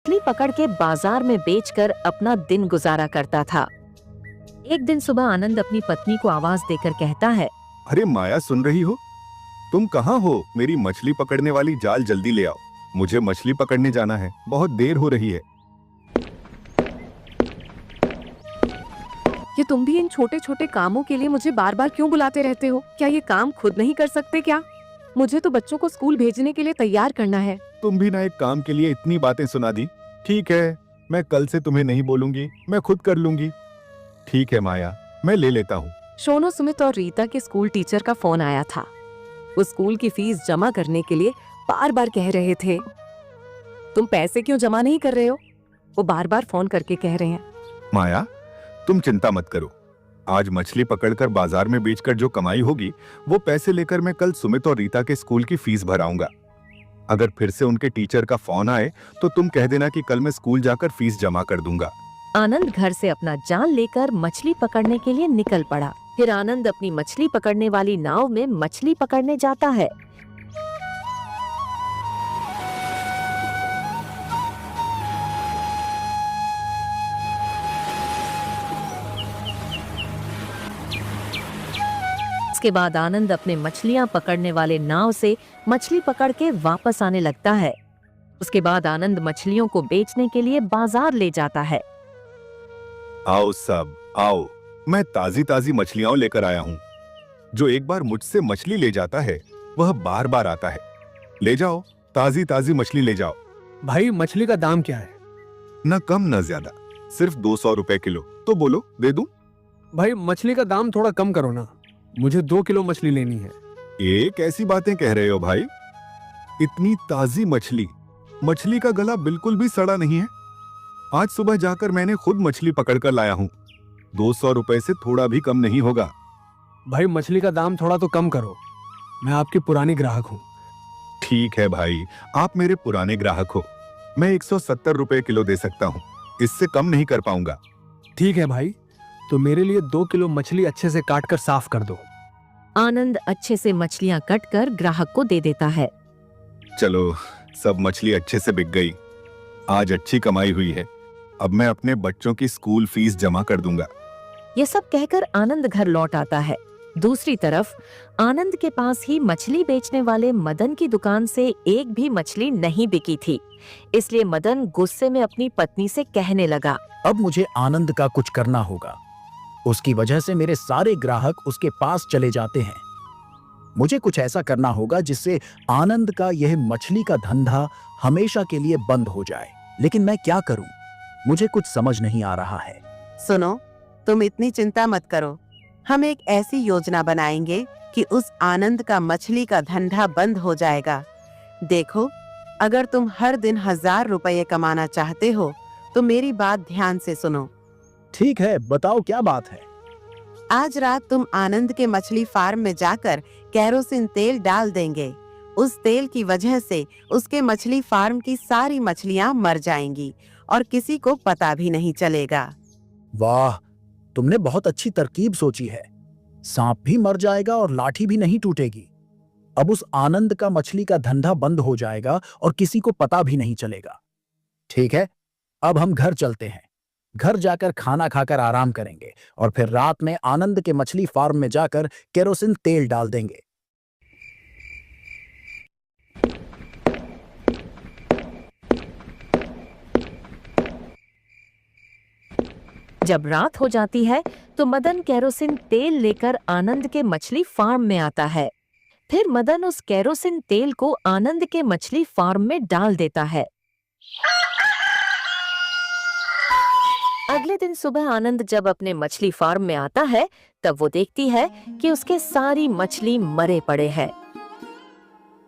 मछली पकड़ के बाजार में बेचकर अपना दिन गुजारा करता था। एक दिन सुबह आनंद अपनी पत्नी को आवाज देकर कहता है, अरे माया, सुन रही हो? तुम कहाँ हो? मेरी मछली पकड़ने वाली जाल जल्दी ले आओ, मुझे मछली पकड़ने जाना है, बहुत देर हो रही है। ये तुम भी इन छोटे छोटे कामों के लिए मुझे बार बार क्यों बुलाते रहते हो? क्या ये काम खुद नहीं कर सकते क्या? मुझे तो बच्चों को स्कूल भेजने के लिए तैयार करना है। तुम भी ना एक काम के लिए इतनी बातें सुना दी। ठीक है, मैं कल से तुम्हें नहीं बोलूंगी, मैं खुद कर लूंगी। ठीक है माया, मैं ले लेता हूँ। सोनू, सुमित और रीता के स्कूल टीचर का फोन आया था। वो स्कूल की फीस जमा करने के लिए बार बार कह रहे थे, तुम पैसे क्यों जमा नहीं कर रहे हो? वो बार बार फोन करके कह रहे हैं। माया, तुम चिंता मत करो, आज मछली पकड़कर बाजार में बेचकर जो कमाई होगी वो पैसे लेकर मैं कल सुमित और रीता के स्कूल की फीस भराऊंगा। अगर फिर से उनके टीचर का फोन आए तो तुम कह देना कि कल मैं स्कूल जाकर फीस जमा कर दूंगा। आनंद घर से अपना जाल लेकर मछली पकड़ने के लिए निकल पड़ा। फिर आनंद अपनी मछली पकड़ने वाली नाव में मछली पकड़ने जाता है। इसके बाद आनंद अपने मछलियां पकड़ने वाले नाव से मछली पकड़ के वापस आने लगता है। उसके बाद आनंद मछलियों को बेचने के लिए बाजार ले जाता है। आओ सब आओ, मैं ताजी ताजी मछलियां लेकर आया हूँ। जो एक बार मुझसे मछली ले जाता है वह बार बार आता है। ले जाओ, ताजी ताजी मछली ले जाओ। भाई, मछली का दाम क्या है? न कम न ज्यादा, सिर्फ 200 रुपए किलो। तो बोलो, दे दूं? भाई, मछली का दाम थोड़ा कम करो ना, मुझे 2 किलो मछली लेनी है। ये कैसी बातें कह रहे हो भाई? इतनी ताजी मछली, मछली का गला बिल्कुल भी सड़ा नहीं है। आज सुबह जाकर मैंने खुद मछली पकड़कर लाया हूँ। 200 रुपए से थोड़ा भी कम नहीं होगा। भाई, मछली का दाम थोड़ा तो कम करो, मैं आपकी पुरानी ग्राहक हूँ। ठीक है भाई, आप मेरे पुराने ग्राहक हो, मैं 170 रुपए किलो दे सकता हूँ, इससे कम नहीं कर पाऊंगा। ठीक है भाई, तो मेरे लिए 2 किलो मछली अच्छे से काट कर साफ कर दो। आनंद अच्छे से मछलियां कट कर ग्राहक को दे देता है। चलो, सब मछली अच्छे से बिक गई। आज अच्छी कमाई हुई है। अब मैं अपने बच्चों की स्कूल फीस जमा कर दूंगा। ये सब कहकर आनंद घर लौट आता है। दूसरी तरफ आनंद के पास ही मछली बेचने वाले मदन की दुकान से एक भी मछली नहीं बिकी थी। इसलिए मदन गुस्से में अपनी पत्नी से कहने लगा, अब मुझे आनंद का कुछ करना होगा। उसकी वजह से मेरे सारे ग्राहक उसके पास चले जाते हैं। मुझे कुछ ऐसा करना होगा जिससे आनंद का यह मछली का धंधा हमेशा के लिए बंद हो जाए। लेकिन मैं क्या करूं? मुझे कुछ समझ नहीं आ रहा है। सुनो, तुम इतनी चिंता मत करो। हम एक ऐसी योजना बनाएंगे कि उस आनंद का मछली का धंधा बंद हो जाएगा। देखो, अगर तुम हर दिन 1000 रुपये कमाना चाहते हो तो मेरी बात ध्यान से सुनो। ठीक है, बताओ क्या बात है। आज रात तुम आनंद के मछली फार्म में जाकर केरोसिन तेल डाल देंगे। उस तेल की वजह से उसके मछली फार्म की सारी मछलियां मर जाएंगी और किसी को पता भी नहीं चलेगा। वाह, तुमने बहुत अच्छी तरकीब सोची है। सांप भी मर जाएगा और लाठी भी नहीं टूटेगी। अब उस आनंद का मछली का धंधा बंद हो जाएगा और किसी को पता भी नहीं चलेगा। ठीक है, अब हम घर चलते हैं। घर जाकर खाना खाकर आराम करेंगे और फिर रात में आनंद के मछली फार्म में जाकर केरोसिन तेल डाल देंगे। जब रात हो जाती है तो मदन केरोसिन तेल लेकर आनंद के मछली फार्म में आता है। फिर मदन उस केरोसिन तेल को आनंद के मछली फार्म में डाल देता है। अगले दिन सुबह आनंद जब अपने मछली फार्म में आता है तब वो देखती है कि उसके सारी मछली मरे पड़े हैं।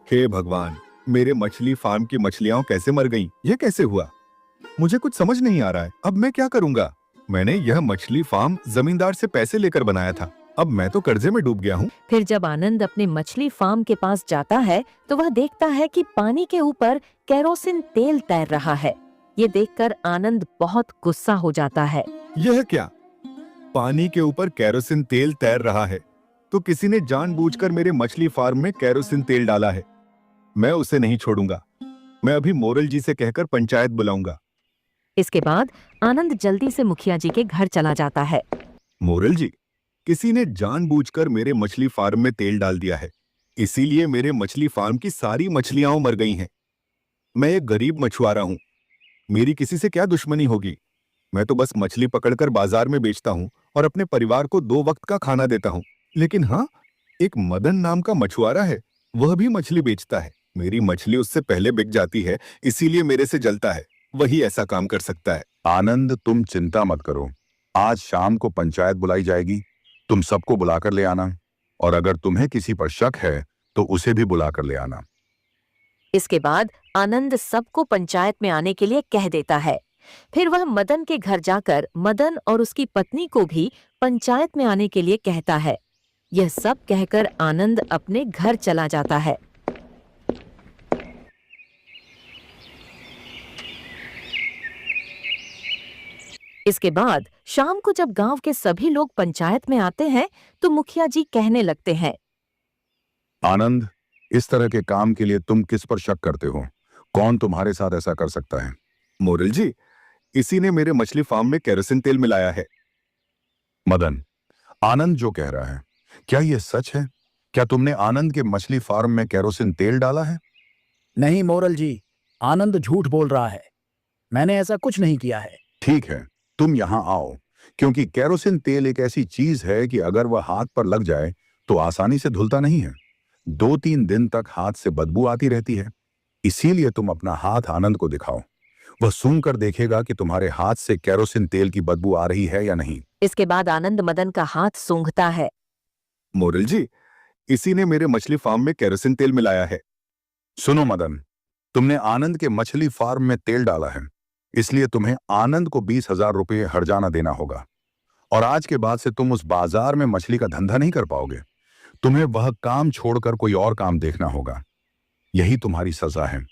हे भगवान, मेरे मछली फार्म की मछलियां कैसे मर गईं? ये कैसे हुआ? मुझे कुछ समझ नहीं आ रहा है। अब मैं क्या करूंगा? मैंने यह मछली फार्म जमींदार से पैसे लेकर बनाया था। अब मैं तो कर्जे में डूब गया हूँ। फिर जब आनंद अपने मछली फार्म के पास जाता है तो वह देखता है कि पानी के ऊपर केरोसिन तेल तैर रहा है। ये देखकर आनंद बहुत गुस्सा हो जाता है। यह क्या? पानी के ऊपर केरोसिन तेल तैर रहा है तो किसी ने जानबूझकर मेरे मछली फार्म में केरोसिन तेल डाला है। मैं उसे नहीं छोड़ूंगा। मैं अभी मोरल जी से कहकर पंचायत बुलाऊंगा। इसके बाद आनंद जल्दी से मुखिया जी के घर चला जाता है। मोरल जी, किसी ने जानबूझकर मेरे मछली फार्म में तेल डाल दिया है, इसीलिए मेरे मछली फार्म की सारी मछलियां मर गई हैं। मैं एक गरीब मछुआरा हूं, मेरी किसी से क्या दुश्मनी होगी। मैं तो बस मछली पकड़कर बाजार में बेचता हूं और अपने परिवार को 2 वक्त का खाना देता हूं। लेकिन हाँ, एक मदन नाम का मछुआरा है, वह भी मछली बेचता है। मेरी मछली उससे पहले बिक जाती है, इसीलिए मेरे से जलता है। वही ऐसा काम कर सकता है। आनंद, तुम चिंता मत करो। आज शाम को पंचायत बुलाई जाएगी, तुम सबको बुलाकर ले आना, और अगर तुम्हें किसी पर शक है तो उसे भी बुलाकर ले आना। इसके बाद आनंद सबको पंचायत में आने के लिए कह देता है। फिर वह मदन के घर जाकर मदन और उसकी पत्नी को भी पंचायत में आने के लिए कहता है। यह सब कहकर आनंद अपने घर चला जाता है। इसके बाद शाम को जब गांव के सभी लोग पंचायत में आते हैं तो मुखिया जी कहने लगते हैं। आनंद, इस तरह के काम के लिए तुम किस पर शक करते हो? कौन तुम्हारे साथ ऐसा कर सकता है? मोरल जी, इसी ने मेरे मछली फार्म में केरोसिन तेल मिलाया है। मदन, आनंद जो कह रहा है, क्या यह सच है? क्या तुमने आनंद के मछली फार्म में केरोसिन तेल डाला है? नहीं मोरल जी, आनंद झूठ बोल रहा है। मैंने ऐसा कुछ नहीं किया है। ठीक है, तुम यहां आओ, क्योंकि केरोसिन तेल एक ऐसी चीज है कि अगर वह हाथ पर लग जाए तो आसानी से धुलता नहीं है। 2-3 दिन तक हाथ से बदबू आती रहती है। इसीलिए तुम अपना हाथ आनंद को दिखाओ, वह सूंघ कर देखेगा कि तुम्हारे हाथ से केरोसिन तेल की बदबू आ रही है या नहीं। इसके बाद आनंद मदन का हाथ सूंघता है। मोरल जी, इसी ने मेरे मछली फार्म में केरोसिन तेल मिलाया है। सुनो मदन, तुमने आनंद के मछली फार्म में तेल डाला है, इसलिए तुम्हें आनंद को 20,000 रुपये हर्जाना देना होगा, और आज के बाद से तुम उस बाजार में मछली का धंधा नहीं कर पाओगे। तुम्हें वह काम छोड़कर कोई और काम देखना होगा। यही तुम्हारी सजा है।